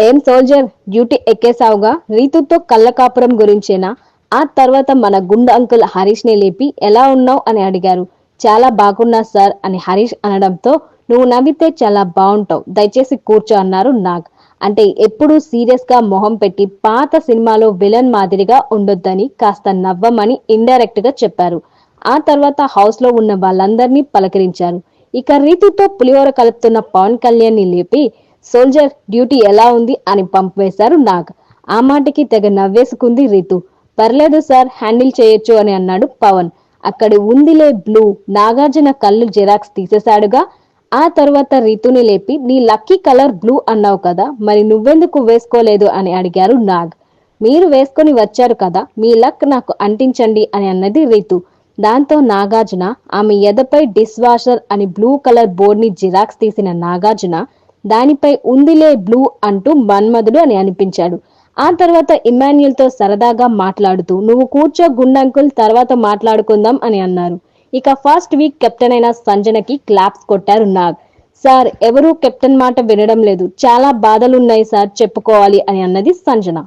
ఏం soldier duty ఎక్కేసావుగా రీతుతో కళ్ళ కాపురం గురించేనా? ఆ తర్వాత మన గుండు అంకుల్ హరీష్ ని లేపి ఎలా ఉన్నావు అని అడిగారు. చాలా బాగున్నా సార్ అని హరీష్ అనడంతో నువ్వు నవ్వితే చాలా బాగుంటావు, దయచేసి కూర్చో అన్నారు నాగ్. అంటే ఎప్పుడూ సీరియస్ గా మొహం పెట్టి పాత సినిమాలో విలన్ మాదిరిగా ఉండొద్దని కాస్త నవ్వమని ఇండైరెక్ట్ గా చెప్పారు. ఆ తర్వాత హౌస్ లో ఉన్న వాళ్ళందరినీ పలకరించారు. ఇక రీతుతో పులిహోర కలుపుతున్న పవన్ కళ్యాణ్ ని లేపి సోల్జర్ డ్యూటీ ఎలా ఉంది అని పంపివేశారు నాగ్. ఆ మాటకి తెగ నవ్వేసుకుంది రీతు. పర్లేదు సార్, హ్యాండిల్ చేయొచ్చు అని అన్నాడు పవన్. అక్కడి ఉందిలే బ్లూ. నాగార్జున కళ్ళు జిరాక్స్ తీసేశాడుగా. ఆ తర్వాత రీతుని లేపి నీ లక్కీ కలర్ బ్లూ అన్నావు కదా, మరి నువ్వెందుకు వేసుకోలేదు అని అడిగారు నాగ్. మీరు వేసుకొని వచ్చారు కదా, మీ లక్ నాకు అంటించండి అని అన్నది రీతు. దాంతో నాగార్జున ఆమె ఎదపై డిష్ వాషర్ అని బ్లూ కలర్ బోర్డ్ ని జిరాక్స్ తీసిన నాగార్జున దానిపై ఉందిలే బ్లూ అంటూ మన్మధుడు అని అనిపించాడు. ఆ తర్వాత ఇమాన్యుల్ తో సరదాగా మాట్లాడుతూ నువ్వు కూర్చో గుండంకుల్, తర్వాత మాట్లాడుకుందాం అని అన్నారు. ఇక ఫస్ట్ వీక్ కెప్టెన్ అయిన సంజనకి క్లాప్స్ కొట్టారు నాగ్. సార్, ఎవరూ కెప్టెన్ మాట వినడం లేదు, చాలా బాధలున్నాయి సార్, చెప్పుకోవాలి అని అన్నది సంజన.